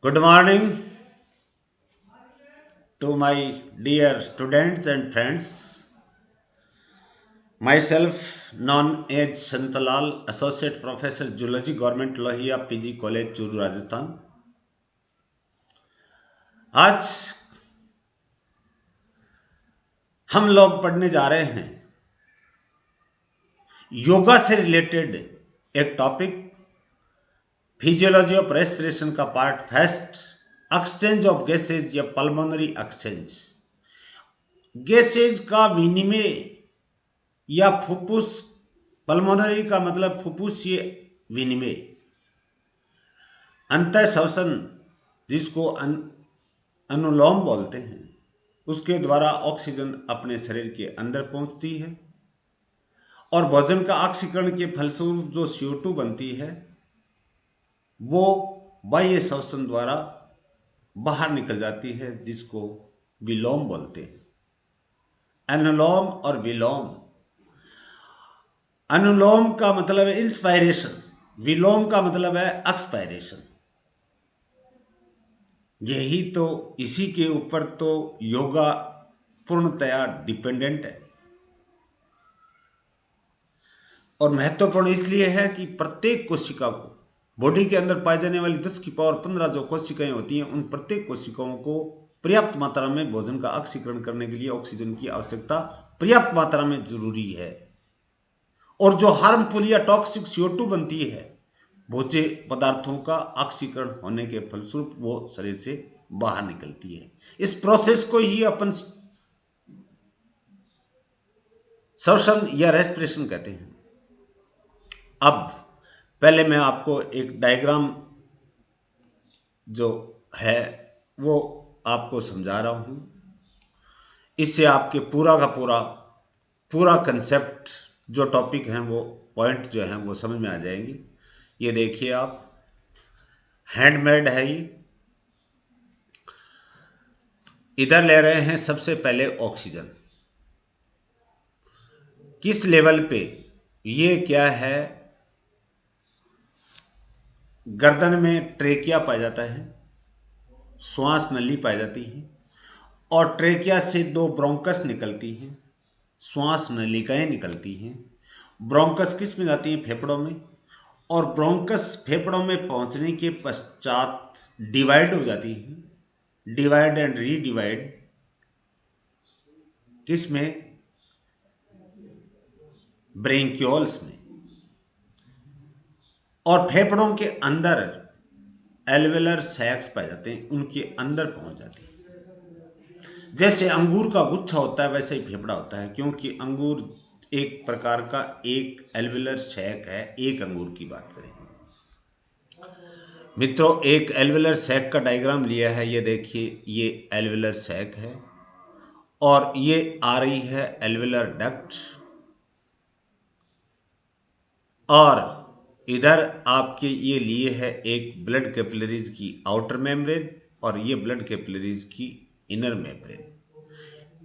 Good morning to my dear students and friends. Myself, known as Shantalal, Associate Professor Zoology, Government Lohia PG College, Churu Rajasthan. आज हम लोग पढ़ने जा रहे हैं योगा से रिलेटेड एक टॉपिक, फिजियोलॉजी ऑफ रेस्पिरेशन का part first, exchange of gases या पल्मोनरी एक्सचेंज। गैसेज का विनिमय या फुफ्फुस, पल्मोनरी का मतलब फुफ्फुसीय विनिमय, अंतः श्वसन जिसको अनुलोम बोलते हैं, उसके द्वारा ऑक्सीजन अपने शरीर के अंदर पहुंचती है और भोजन का ऑक्सीकरण के फलस्वरूप जो CO2 बनती है वो बाह्य श्वसन द्वारा बाहर निकल जाती है, जिसको विलोम बोलते हैं। अनुलोम और विलोम। अनुलोम का मतलब है इंस्पायरेशन, विलोम का मतलब है एक्सपायरेशन। यही तो, इसी के ऊपर तो योगा पूर्णतया डिपेंडेंट है और महत्वपूर्ण इसलिए है कि प्रत्येक कोशिका को, बॉडी के अंदर पाई जाने वाली 10 की पावर 15 जो कोशिकाएं होती हैं, उन प्रत्येक कोशिकाओं को पर्याप्त मात्रा में भोजन का ऑक्सीकरण करने के लिए ऑक्सीजन की आवश्यकता पर्याप्त मात्रा में जरूरी है। और जो हार्मफुल या टॉक्सिक CO2 बनती है, भोज्य पदार्थों का ऑक्सीकरण होने के फलस्वरूप वो शरीर से बाहर निकलती है। इस प्रोसेस को ही अपन श्वसन या रेस्पिरेशन कहते हैं। अब पहले मैं आपको एक डायग्राम जो है वो आपको समझा रहा हूं। इससे आपके पूरा का पूरा कंसेप्ट, जो टॉपिक हैं, वो पॉइंट जो हैं वो समझ में आ जाएंगे। ये देखिए, आप हैंडमेड है ये। इधर ले रहे हैं सबसे पहले ऑक्सीजन। किस लेवल पे? ये क्या है, गर्दन में ट्रेकिया पाया जाता है, श्वास नली पाई जाती है और ट्रेकिया से दो ब्रोंकस निकलती हैं, श्वास नलिकाएं निकलती हैं। ब्रोंकस किस में जाती हैं? फेफड़ों में। और ब्रोंकस फेफड़ों में पहुंचने के पश्चात डिवाइड हो जाती है, डिवाइड एंड रीडिवाइड किस में? ब्रेंक्यूल्स में। और फेफड़ों के अंदर एल्वेलर सैक्स पाए जाते हैं, उनके अंदर पहुंच जाती है। जैसे अंगूर का गुच्छा होता है वैसे ही फेफड़ा होता है, क्योंकि अंगूर एक प्रकार का एक एल्वेलर सैक है। एक अंगूर की बात करें मित्रों, एक एल्वेलर सैक का डायग्राम लिया है। ये देखिए, ये एल्वेलर सैक है और ये आ रही है एल्वेलर डक्ट, और इधर आपके ये लिए है एक ब्लड कैपिलरीज की आउटर मेम्ब्रेन और ये ब्लड कैपिलरीज की इनर मेम्ब्रेन।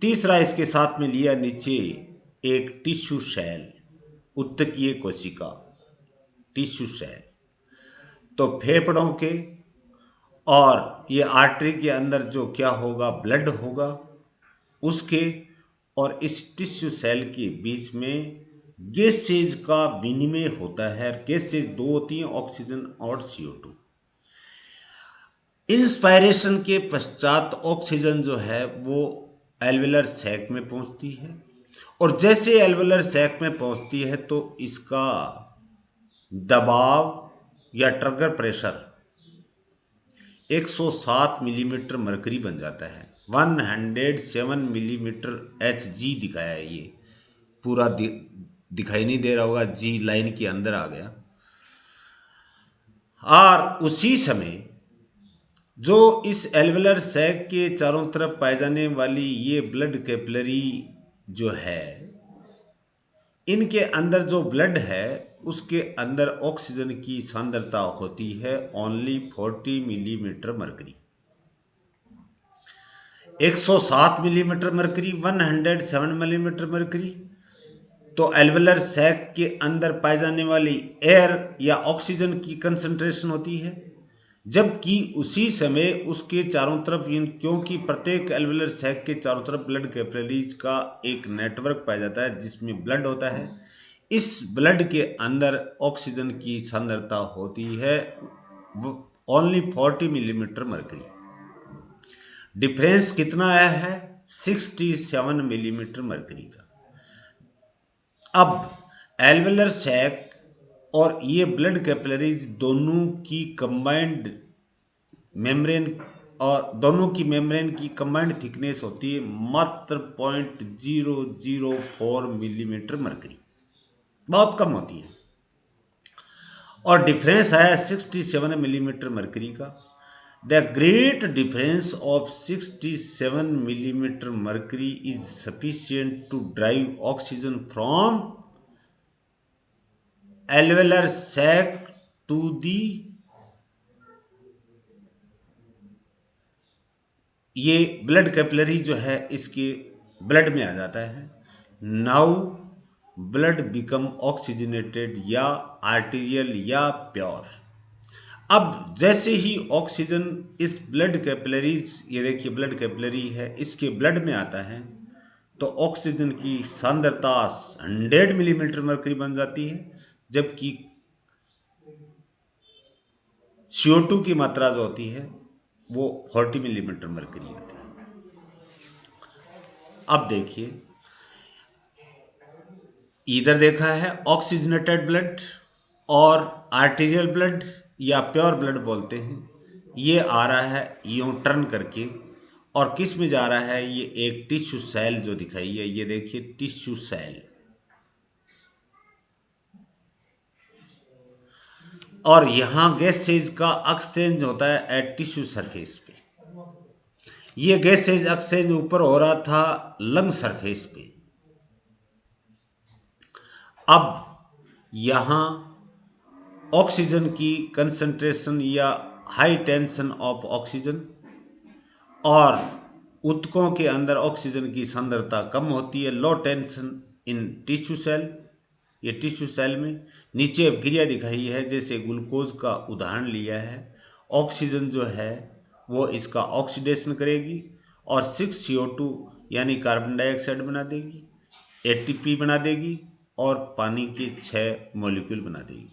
तीसरा इसके साथ में लिया नीचे एक टिश्यू सेल, उत्तकीय कोशिका, टिश्यू सेल। तो फेफड़ों के और ये आर्टरी के अंदर जो क्या होगा, ब्लड होगा उसके और इस टिश्यू सेल के बीच में गैसेज का विनिमय होता है। गैसेज दो होती हैं, ऑक्सीजन और CO2। इंस्पायरेशन के पश्चात ऑक्सीजन जो है वो एल्वेलर सैक में पहुंचती है और जैसे एल्वेलर सैक में पहुंचती है तो इसका दबाव या ट्रिगर प्रेशर 107 मिलीमीटर मरकरी बन जाता है। 107 मिलीमीटर Hg दिखाया है। ये पूरा दिखाई नहीं दे रहा होगा, जी लाइन के अंदर आ गया। और उसी समय जो इस एल्वेलर सैक के चारों तरफ पाए जाने वाली ये ब्लड कैपिलरी जो है, इनके अंदर जो ब्लड है उसके अंदर ऑक्सीजन की सांद्रता होती है only 40 millimetre mercury. 107 millimetre mercury, 107 millimetre mercury. तो एल्वेलर सैक के अंदर पाए जाने वाली एयर या ऑक्सीजन की कंसंट्रेशन होती है जबकि उसी समय उसके चारों तरफ क्योंकि प्रत्येक एल्वेलर सैक के चारों तरफ ब्लड कैपिलरीज का एक नेटवर्क पाया जाता है जिसमें ब्लड होता है। इस ब्लड के अंदर ऑक्सीजन की सांद्रता होती है ओनली 40 मिलीमीटर मरकरी। डिफरेंस कितना आया है? 67 मिलीमीटर मरकरी का। अब एल्वेलर सैक और ये ब्लड कैपिलरीज दोनों की कंबाइंड मेम्ब्रेन और दोनों की मेम्ब्रेन की कंबाइंड थिकनेस होती है मात्र 0.004 मिलीमीटर मरकरी, बहुत कम होती है। और डिफरेंस है 67 मिलीमीटर मरकरी का। The great difference of 67 millimetre mercury is sufficient to drive oxygen from alveolar sac to the, ये ब्लड कैपिलरी जो है इसके ब्लड में आ जाता है। नाउ ब्लड बिकम ऑक्सीजनेटेड या आर्टीरियल या प्योर। अब जैसे ही ऑक्सीजन इस ब्लड कैपिलरीज, ये देखिए ब्लड कैपिलरी है, इसके ब्लड में आता है तो ऑक्सीजन की सांद्रता 100 मिलीमीटर मरकरी बन जाती है, जबकि CO2 की मात्रा जो होती है वो 40 मिलीमीटर मरकरी होती है। अब देखिए इधर देखा है ऑक्सीजनेटेड ब्लड और आर्टीरियल ब्लड या प्योर ब्लड बोलते हैं, ये आ रहा है यूं टर्न करके और किस में जा रहा है? ये एक टिश्यू सेल जो दिखाई है, ये देखिए टिश्यू सेल, और यहां गैसेज का एक्सचेंज होता है एट टिश्यू सरफेस पे। ये गैसेज एक्सचेंज ऊपर हो रहा था लंग सरफेस पे। अब यहां ऑक्सीजन की कंसंट्रेशन या हाई टेंशन ऑफ ऑक्सीजन और ऊतकों के अंदर ऑक्सीजन की सांद्रता कम होती है, लो टेंशन इन टिश्यू सेल। ये टिश्यू सेल में नीचे अभिक्रिया दिखाई है, जैसे ग्लूकोज का उदाहरण लिया है। ऑक्सीजन जो है वो इसका ऑक्सीडेशन करेगी और 6CO2 यानी कार्बन डाइऑक्साइड बना देगी, ATP बना देगी और पानी के 6 मॉलिक्यूल बना देगी।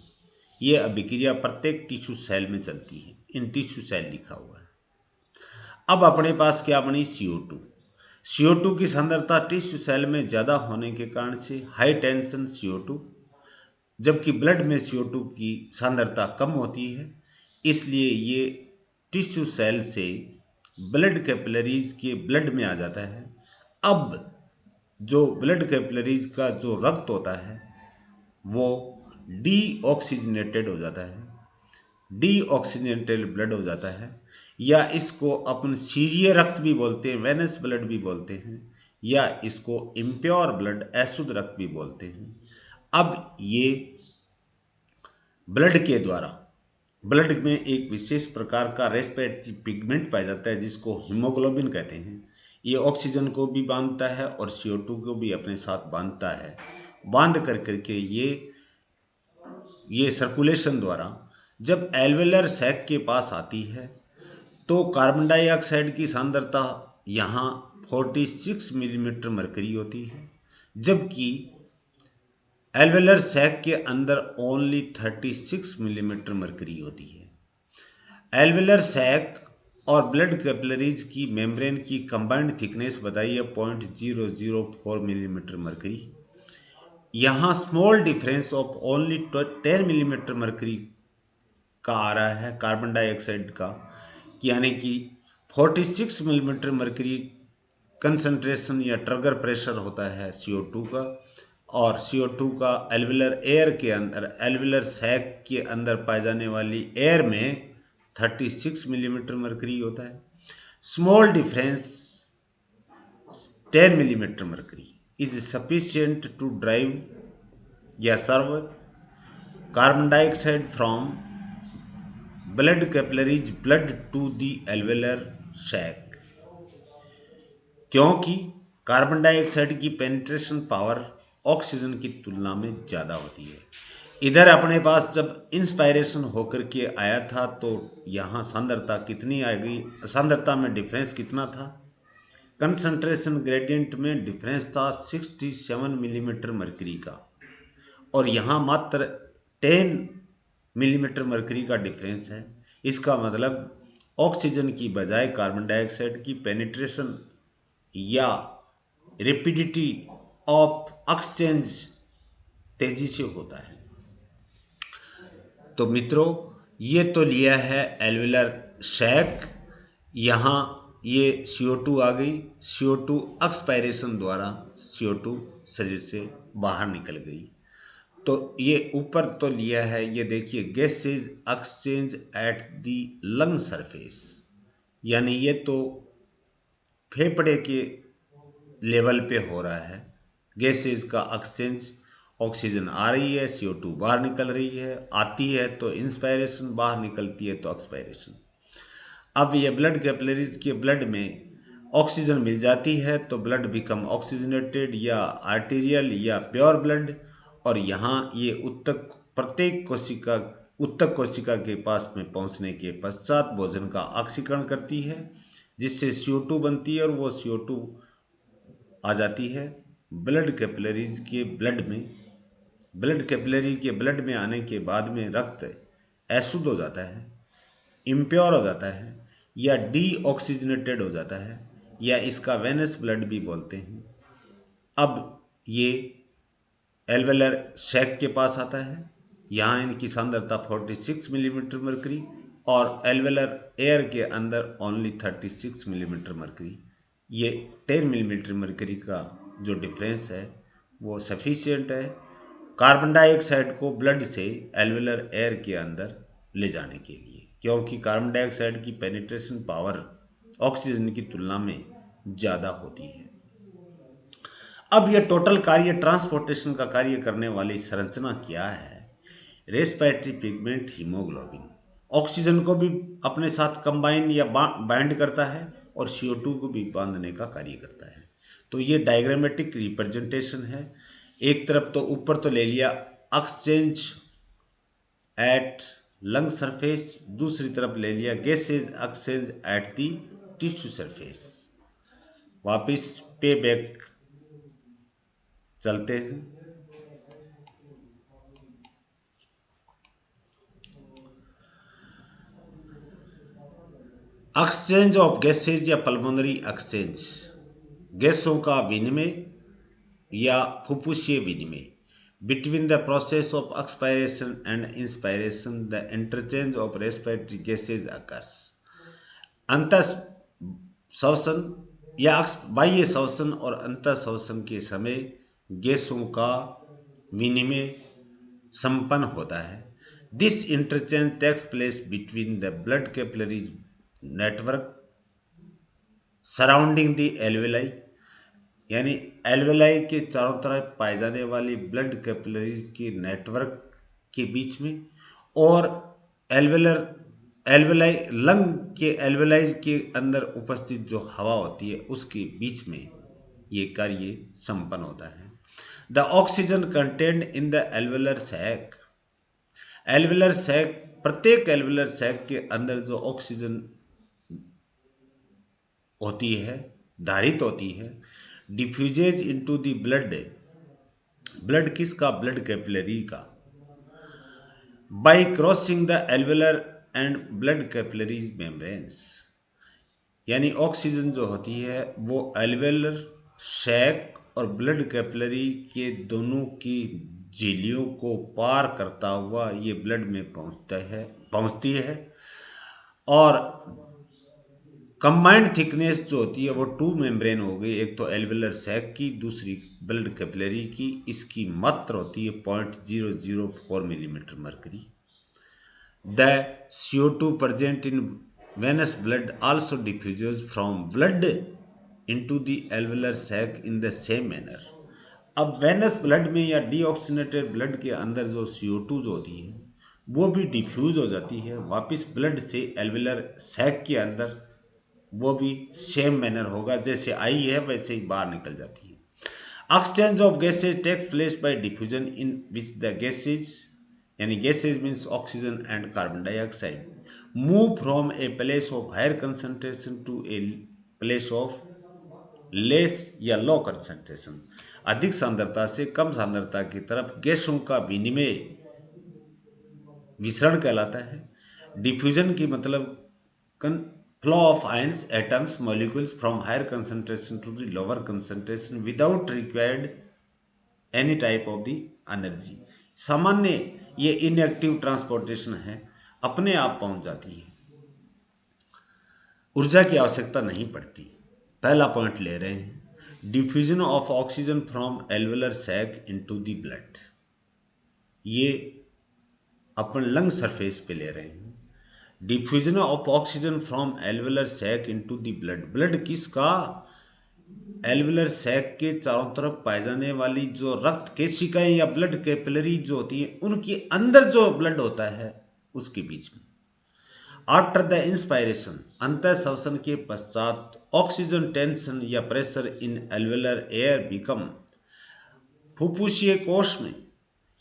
ये अभिक्रिया प्रत्येक टिश्यू सेल में चलती है, इन टिश्यू सेल लिखा हुआ है। अब अपने पास क्या बनी? CO2। CO2 की सांद्रता टिश्यू सेल में ज़्यादा होने के कारण से हाई टेंशन CO2, जबकि ब्लड में CO2 की सांद्रता कम होती है, इसलिए ये टिश्यू सेल से ब्लड कैपिलरीज के ब्लड में आ जाता है। अब जो ब्लड कैपिलरीज का जो रक्त होता है वो डीऑक्सीजनेटेड हो जाता है, डीऑक्सीजनेटेड ब्लड हो जाता है, या इसको अपन क्षीरीय रक्त भी बोलते हैं, वेनस ब्लड भी बोलते हैं, या इसको इम्प्योर ब्लड अशुद्ध रक्त भी बोलते हैं। अब ये ब्लड के द्वारा, ब्लड में एक विशेष प्रकार का रेस्पिरेटरी पिगमेंट पाया जाता है जिसको हीमोग्लोबिन कहते हैं। ये ऑक्सीजन को भी बांधता है और CO2 को भी अपने साथ बांधता है। बांध कर करके ये सर्कुलेशन द्वारा जब एल्वेलर सैक के पास आती है तो कार्बन डाइऑक्साइड की सांद्रता यहाँ 46 मिलीमीटर मरकरी होती है, जबकि एल्वेलर सैक के अंदर ओनली 36 मिलीमीटर मरकरी होती है। एल्वेलर सैक और ब्लड कैपिलरीज की मेम्ब्रेन की कंबाइंड थिकनेस बताइए 0.004 मिलीमीटर मरकरी। यहाँ small difference of only 10 millimetre mercury का आ रहा है कार्बन डाइऑक्साइड का, यानी कि 46 मिलीमीटर मरकरी कंसंट्रेशन या ट्रिगर प्रेशर होता है CO2 का, और CO2 का एल्वेलर एयर के अंदर, एल्वेलर सैक के अंदर पाए जाने वाली एयर में 36 मिलीमीटर मरकरी होता है। Small difference 10 millimetre mercury is sufficient to drive या सर्व carbon dioxide from blood capillaries blood to the alveolar sac, क्योंकि कार्बन डाइऑक्साइड की पेनिट्रेशन पावर ऑक्सीजन की तुलना में ज़्यादा होती है। इधर अपने पास जब इंस्पायरेशन होकर के आया था तो यहाँ सांद्रता कितनी आ गई, सांद्रता में डिफरेंस कितना था, कंसंट्रेशन ग्रेडियंट में डिफरेंस था 67 मिलीमीटर मरकरी का, और यहाँ मात्र 10 मिलीमीटर मरकरी का डिफरेंस है। इसका मतलब ऑक्सीजन की बजाय कार्बन डाइऑक्साइड की पेनिट्रेशन या रेपिडिटी ऑफ एक्सचेंज तेजी से होता है। तो मित्रों, ये तो लिया है एल्वेलर सैक। यहाँ ये CO2 आ गई, CO2 एक्सपायरेशन द्वारा CO2 शरीर से बाहर निकल गई। तो ये ऊपर तो लिया है, ये देखिए gases exchange at the lung surface, यानी ये तो फेफड़े के लेवल पे हो रहा है। गैसेज का एक्सचेंज, ऑक्सीजन आ रही है, CO2 बाहर निकल रही है, आती है तो इंस्पायरेशन, बाहर निकलती है तो एक्सपायरेशन। अब ये ब्लड कैपिलरीज के ब्लड में ऑक्सीजन मिल जाती है तो ब्लड बिकम ऑक्सीजनेटेड या आर्टेरियल या प्योर ब्लड, और यहाँ ये प्रत्येक कोशिका उत्तक कोशिका के पास में पहुँचने के पश्चात भोजन का ऑक्सीकरण करती है, जिससे CO2 बनती है, और वो CO2 आ जाती है ब्लड कैपिलरीज के ब्लड में। ब्लड कैपिलरी के ब्लड में आने के बाद में रक्त अशुद्ध हो जाता है, इम्प्योर हो जाता है, या डीऑक्सीजनेटेड हो जाता है, या इसका वेनस ब्लड भी बोलते हैं। अब ये एल्वेलर सैक के पास आता है। यहाँ इनकी सांद्रता 46 मिलीमीटर मरकरी, और एल्वेलर एयर के अंदर ओनली 36 मिलीमीटर मरकरी। ये 10 मिलीमीटर मरकरी का जो डिफरेंस है वो सफिशिएंट है कार्बन डाइऑक्साइड को ब्लड से एल्वेलर एयर के अंदर ले जाने के लिए, क्योंकि कार्बन डाइऑक्साइड की पेनिट्रेशन पावर ऑक्सीजन की तुलना में ज़्यादा होती है। अब यह टोटल कार्य ट्रांसपोर्टेशन का कार्य करने वाली संरचना क्या है? रेस्पिरेटरी पिगमेंट हीमोग्लोबिन ऑक्सीजन को भी अपने साथ कंबाइन या बाइंड करता है, और CO2 को भी बांधने का कार्य करता है। तो ये डायग्रामेटिक रिप्रेजेंटेशन है। एक तरफ तो ऊपर तो ले लिया एक्सचेंज एट लंग सरफेस, दूसरी तरफ ले लिया gases exchange at the tissue surface. वापिस पे बैक चलते हैं। एक्सचेंज ऑफ गैसेज या पल्मोनरी एक्सचेंज, गैसों का विनिमय या फुफ्फुसीय विनिमय। Between the process of expiration and inspiration the interchange of respiratory gases occurs. अंत श्वसन या बाह्य श्वसन और अंत श्वसन के समय गैसों का विनिमय संपन्न होता है। This interchange takes place between the blood capillaries network surrounding the alveoli, यानी एल्वेलाई के चारों तरफ पाए जाने वाली ब्लड कैपिलरीज के नेटवर्क के बीच में, और एल्वेलाई लंग के एल्वेलाई के अंदर उपस्थित जो हवा होती है उसके बीच में ये कार्य संपन्न होता है। The oxygen content in the alveolar sac, alveolar sac, प्रत्येक एल्वेलर सैक के अंदर जो ऑक्सीजन होती है, धारित होती है, diffuses into the blood, blood किसका, ब्लड कैपिलरी का, by crossing the alveolar and blood capillaries membranes, यानी ऑक्सीजन जो होती है वो एल्वेलर सैक और ब्लड कैपिलरी के दोनों की झिल्लियों को पार करता हुआ ये ब्लड में पहुंचती है, और कंबाइंड थिकनेस जो होती है वो 2 मेम्ब्रेन हो गई, एक तो एल्वेलर सैक की, दूसरी ब्लड कैपिलरी की। इसकी मात्रा होती है 0.004 millimetre mercury. The CO2 present in venous blood also diffuses from blood into the alveolar sac in the same manner। अब वेनस ब्लड में या डीऑक्सीनेटेड ब्लड के अंदर जो CO2 जो होती है वो भी डिफ्यूज हो जाती है वापस ब्लड से एल्वेलर सैक के अंदर, वो भी सेम मैनर होगा, जैसे आई है वैसे ही बाहर निकल जाती है। Exchange of gases takes place by diffusion in which the gases यानी gases means oxygen and carbon dioxide, move from a place of higher concentration to a place of less या लो कंसंट्रेशन, अधिक सांद्रता से कम सांद्रता की तरफ गैसों का विनिमय विसरण कहलाता है। डिफ्यूजन की मतलब flow of ions atoms molecules from higher concentration to the lower concentration without required any type of the energy. सामान्य ये इनएक्टिव ट्रांसपोर्टेशन है, अपने आप पहुंच जाती है, ऊर्जा की आवश्यकता नहीं पड़ती। पहला पॉइंट ले रहे हैं, diffusion of oxygen from alveolar sac into the blood. ये अपन लंग सरफेस पे ले रहे हैं। Diffusion of oxygen from alveolar sac into the blood, blood किसका, एल्वेलर सैक के चारों तरफ पाए जाने वाली जो रक्त केशिकाएं या ब्लड कैपिलरी जो होती है उनके अंदर जो ब्लड होता है उसके बीच में। आफ्टर द इंस्पायरेशन, अंतर श्वसन के पश्चात ऑक्सीजन टेंशन या pressure in alveolar air become, फुफ्फुसीय कोश में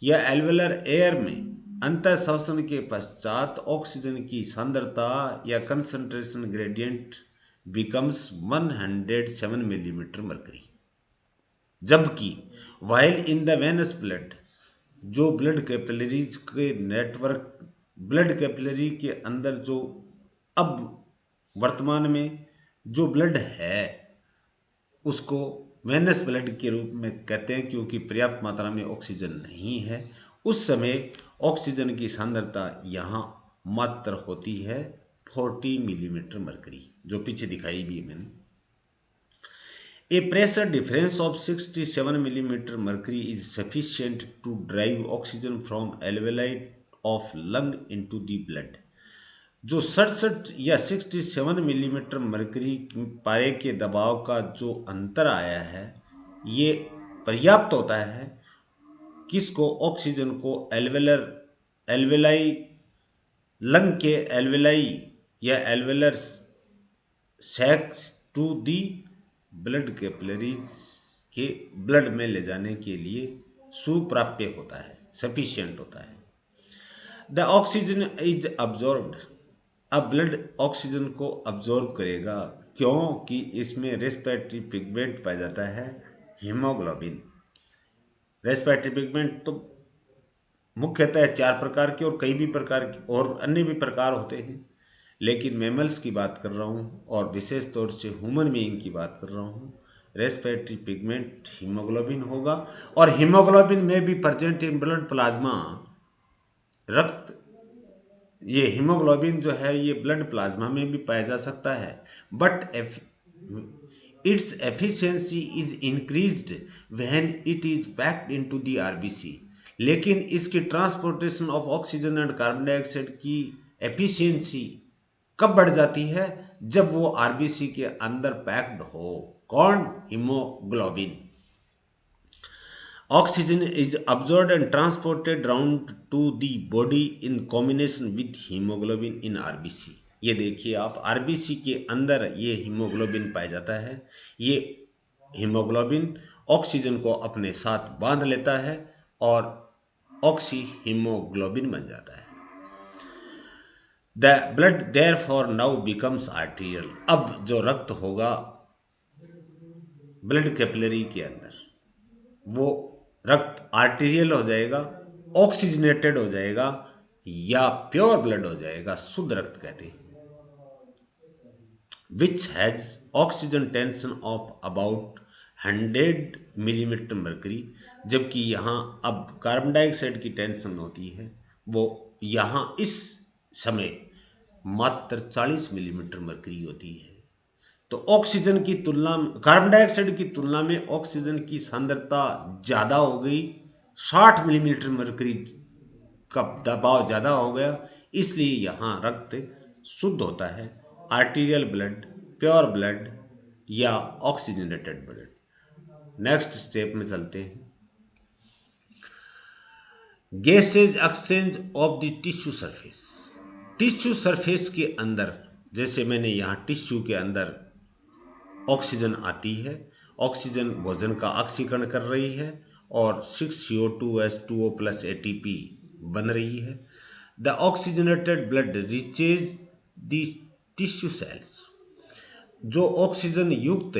या एल्वेलर एयर में अंतर श्वसन के पश्चात ऑक्सीजन की सांद्रता या concentration gradient becomes 107 millimetre mercury, जबकि while in the venous blood, जो ब्लड कैपिलरीज के नेटवर्क, ब्लड कैपिलरी के अंदर जो अब वर्तमान में जो ब्लड है उसको वेनस ब्लड के रूप में कहते हैं क्योंकि पर्याप्त मात्रा में ऑक्सीजन नहीं है। उस समय ऑक्सीजन की सांद्रता यहाँ मात्र होती है 40 मिलीमीटर मरकरी, जो पीछे दिखाई भी है मैंने। A pressure difference of 67 millimeter mercury is sufficient to drive oxygen from alveoli of lung into the blood। जो 67 या 67 मिलीमीटर मरकरी पारे के दबाव का जो अंतर आया है ये पर्याप्त होता है किसको, ऑक्सीजन को एल्वेलाई, लंग के एल्वेलाई या alveolar sacs to the blood capillaries के ब्लड में ले जाने के लिए सुप्राप्य होता है, सफिशिएंट होता है। द ऑक्सीजन इज अब्जॉर्ब्ड, अब ब्लड ऑक्सीजन को अब्जॉर्ब करेगा क्योंकि इसमें रेस्पिरेटरी पिगमेंट पाया जाता है, हीमोग्लोबिन। रेस्पिरेटरी पिगमेंट तो मुख्यतः 4 प्रकार के और कई भी प्रकार के और अन्य भी प्रकार होते हैं, लेकिन मैमल्स की बात कर रहा हूँ और विशेष तौर से ह्यूमन बीइंग की बात कर रहा हूँ। रेस्पिरेटरी पिगमेंट हीमोग्लोबिन होगा और हीमोग्लोबिन में भी प्रेजेंट इन ब्लड प्लाज्मा, रक्त, ये हीमोग्लोबिन जो है ये ब्लड प्लाज्मा में भी पाया जा सकता है, but its efficiency is increased when it is packed into the RBC. लेकिन इसकी transportation of oxygen and carbon dioxide की एफिशिएंसी कब बढ़ जाती है, जब वो आरबीसी के अंदर पैक्ड हो। कौन, haemoglobin. Oxygen is absorbed and transported round to the body in combination with haemoglobin in RBC. ये देखिए आप, आरबीसी के अंदर ये हीमोग्लोबिन पाया जाता है। ये हीमोग्लोबिन ऑक्सीजन को अपने साथ बांध लेता है और ऑक्सी हीमोग्लोबिन बन जाता है। The blood therefore now becomes arterial, अब जो रक्त होगा ब्लड कैपिलरी के अंदर वो रक्त आर्टीरियल हो जाएगा, ऑक्सीजनेटेड हो जाएगा या प्योर ब्लड हो जाएगा, शुद्ध रक्त कहते हैं। Which has oxygen tension of about 100 millimetre mercury, जबकि यहाँ अब कार्बन डाइऑक्साइड की टेंशन होती है वो यहाँ इस समय मात्र 40 मिलीमीटर मरकरी होती है। तो ऑक्सीजन की तुलना में, कार्बन डाइऑक्साइड की तुलना में ऑक्सीजन की सांद्रता ज़्यादा हो गई, 60 मिलीमीटर मरकरी का दबाव ज़्यादा हो गया, इसलिए यहाँ रक्त शुद्ध होता है, आर्टीरियल ब्लड, प्योर ब्लड या ऑक्सीजनेटेड ब्लड। नेक्स्ट स्टेप में चलते हैं। Gases exchange of the tissue surface. Tissue surface के अंदर, जैसे मैंने यहाँ टिश्यू के अंदर ऑक्सीजन आती है, ऑक्सीजन भोजन का ऑक्सीकरण कर रही है और 6CO2H2O+ ATP बन रही है। The oxygenated blood reaches the tissue sales. जो ऑक्सीजन युक्त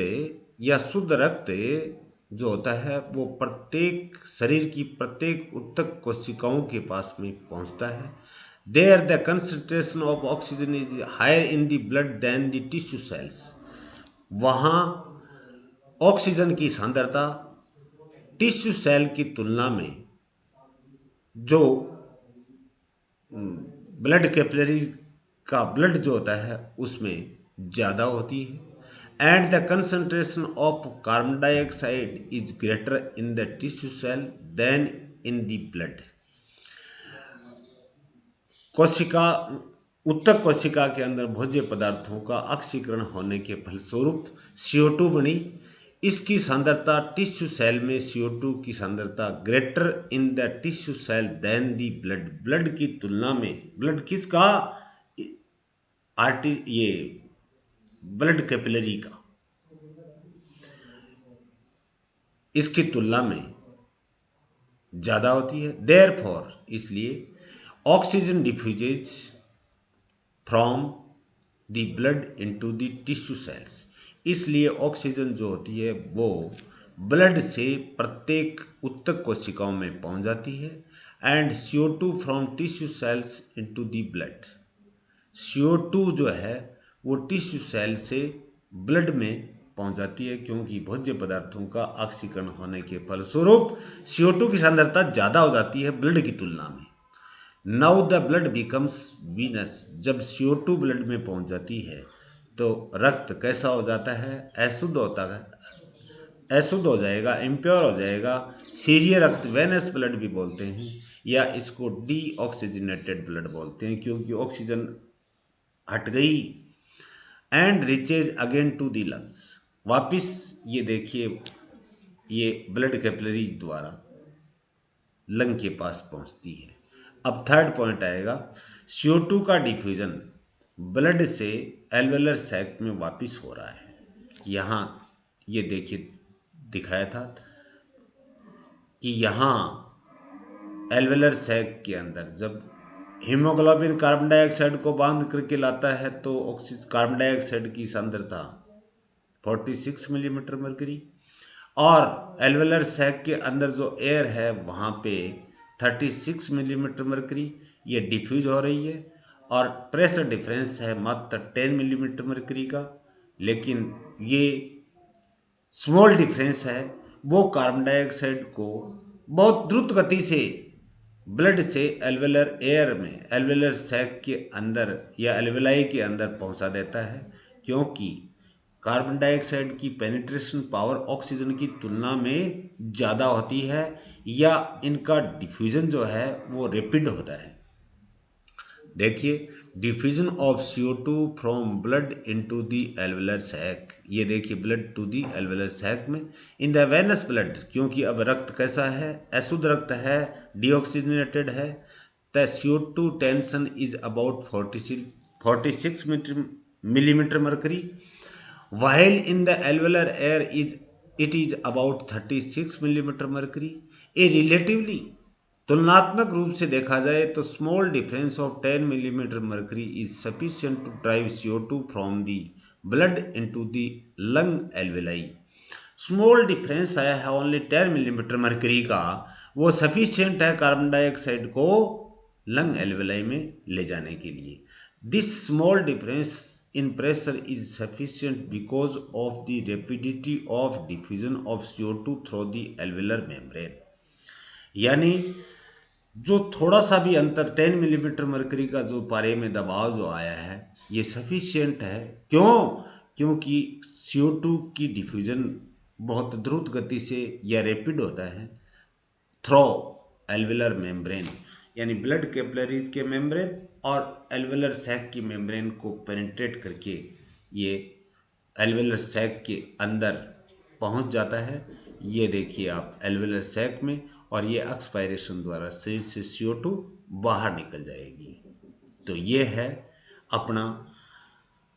या शुद्ध रक्त जो होता है वो प्रत्येक शरीर की प्रत्येक ऊतक कोशिकाओं के पास में पहुंचता है। There the concentration of oxygen is higher in the blood than the tissue cells. वहाँ ऑक्सीजन की सांद्रता टिश्यू सेल की तुलना में जो ब्लड कैपिलरी का ब्लड जो होता है उसमें ज़्यादा होती है। And the concentration of carbon dioxide is greater in the tissue cell than in the blood. कोशिका उत्तक कोशिका के अंदर भोज्य पदार्थों का ऑक्सीकरण होने के फलस्वरूप CO2 बनी। इसकी सांद्रता टिश्यू सेल में CO2 की सांद्रता greater in the tissue cell than the blood. Blood की तुलना में ब्लड किसका? ये ब्लड कैपिलरी का, इसकी तुलना में ज़्यादा होती है। देयरफॉर इसलिए oxygen diffuses from the blood into the tissue sales. इसलिए ऑक्सीजन जो होती है वो ब्लड से प्रत्येक ऊतक कोशिकाओं में पहुंच जाती है। And CO2 from tissue cells into the blood. CO2 जो है वो टिश्यू सेल से ब्लड में पहुंच जाती है, क्योंकि भोज्य पदार्थों का ऑक्सीकरण होने के फलस्वरूप CO2 की सांद्रता ज़्यादा हो जाती है ब्लड की तुलना में। Now the blood becomes Venus. जब CO2 ब्लड में पहुंच जाती है तो रक्त कैसा हो जाता है? अशुद्ध होता है, अशुद्ध हो जाएगा, इम्प्योर हो जाएगा। क्षारीय रक्त वेनस ब्लड भी बोलते हैं, या इसको डीऑक्सीजनेटेड ब्लड बोलते हैं, क्योंकि ऑक्सीजन हट गई। And reaches again to the lungs. वापिस ये देखिए ये ब्लड कैपिलरीज द्वारा लंग के पास पहुंचती है। अब थर्ड पॉइंट आएगा, CO2 का डिफ्यूजन ब्लड से एल्वेलर सैक में वापिस हो रहा है। यहाँ ये देखिए दिखाया था कि यहाँ एल्वेलर सैक के अंदर जब हीमोग्लोबिन कार्बन डाइऑक्साइड को बांध करके लाता है तो कार्बन डाइऑक्साइड की सांद्रता 46 मिलीमीटर मरकरी, और एल्वेलर सैक के अंदर जो एयर है वहाँ पे 36 मिलीमीटर मरकरी ये डिफ्यूज हो रही है। और प्रेशर डिफरेंस है मात्र 10 मिलीमीटर मरकरी का। लेकिन ये स्मॉल डिफरेंस है, वो कार्बन डाइऑक्साइड को बहुत द्रुत गति से ब्लड से एल्वेलर एयर में एल्वेलर सैक के अंदर या एल्वेलाई के अंदर पहुंचा देता है, क्योंकि कार्बन डाइऑक्साइड की पेनिट्रेशन पावर ऑक्सीजन की तुलना में ज़्यादा होती है, या इनका डिफ्यूजन जो है वो रैपिड होता है। देखिए diffusion of CO2 from blood into the alveolar sac. ये देखिए blood to the alveolar sac में इन द वेनस ब्लड, क्योंकि अब रक्त कैसा है? अशुद्ध रक्त है, डीऑक्सीजनेटेड है। The CO2 tension is about 46 millimetre mercury, while in the alveolar air it is about 36 millimetre mercury. A relatively तुलनात्मक रूप से देखा जाए तो small difference of 10 millimetre mercury is sufficient to drive CO2 from the blood into the lung alveoli. Small difference आया है only 10 millimetre mercury का, वो सफिशिएंट है कार्बन डाइऑक्साइड को लंग एल्वेलाई में ले जाने के लिए। This small difference in pressure is sufficient because of the rapidity of diffusion of CO2 through the alveolar membrane। यानी जो थोड़ा सा भी अंतर 10 मिलीमीटर मरकरी का जो पारे में दबाव जो आया है ये सफिशिएंट है। क्यों? क्योंकि CO2 की डिफ्यूजन बहुत द्रुत गति से या रैपिड होता है थ्रो एल्वेलर मेम्ब्रेन, यानी ब्लड कैपिलरीज के मेम्ब्रेन और एल्वेलर सैक की मेम्ब्रेन को पेनिट्रेट करके ये एल्वेलर सैक के अंदर पहुंच जाता है। ये देखिए आप एल्वेलर सैक में, और ये एक्सपायरेशन द्वारा शरीर से CO2 बाहर निकल जाएगी। तो ये है अपना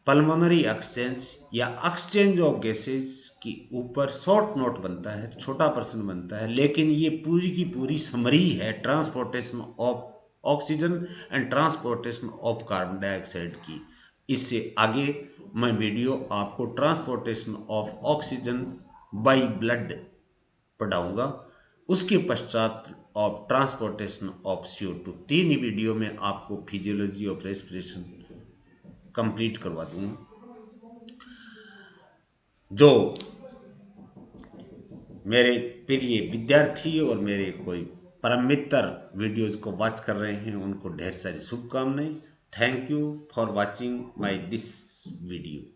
पल्मोनरी एक्सचेंज या एक्सचेंज ऑफ गैसेज की ऊपर शॉर्ट नोट बनता है, छोटा प्रश्न बनता है, लेकिन ये पूरी की पूरी समरी है transportation of oxygen and transportation of carbon dioxide की। इससे आगे मैं वीडियो आपको transportation of oxygen by blood पढ़ाऊंगा। उसके पश्चात ऑफ ट्रांसपोर्टेशन ऑफ CO2, तीन ही वीडियो में आपको फिजियोलॉजी ऑफ रेस्पिरेशन कंप्लीट करवा दूंगा। जो मेरे प्रिय विद्यार्थी और मेरे कोई परम मित्र वीडियोज़ को वॉच कर रहे हैं, उनको ढेर सारी शुभकामनाएं। Thank you for watching my this video.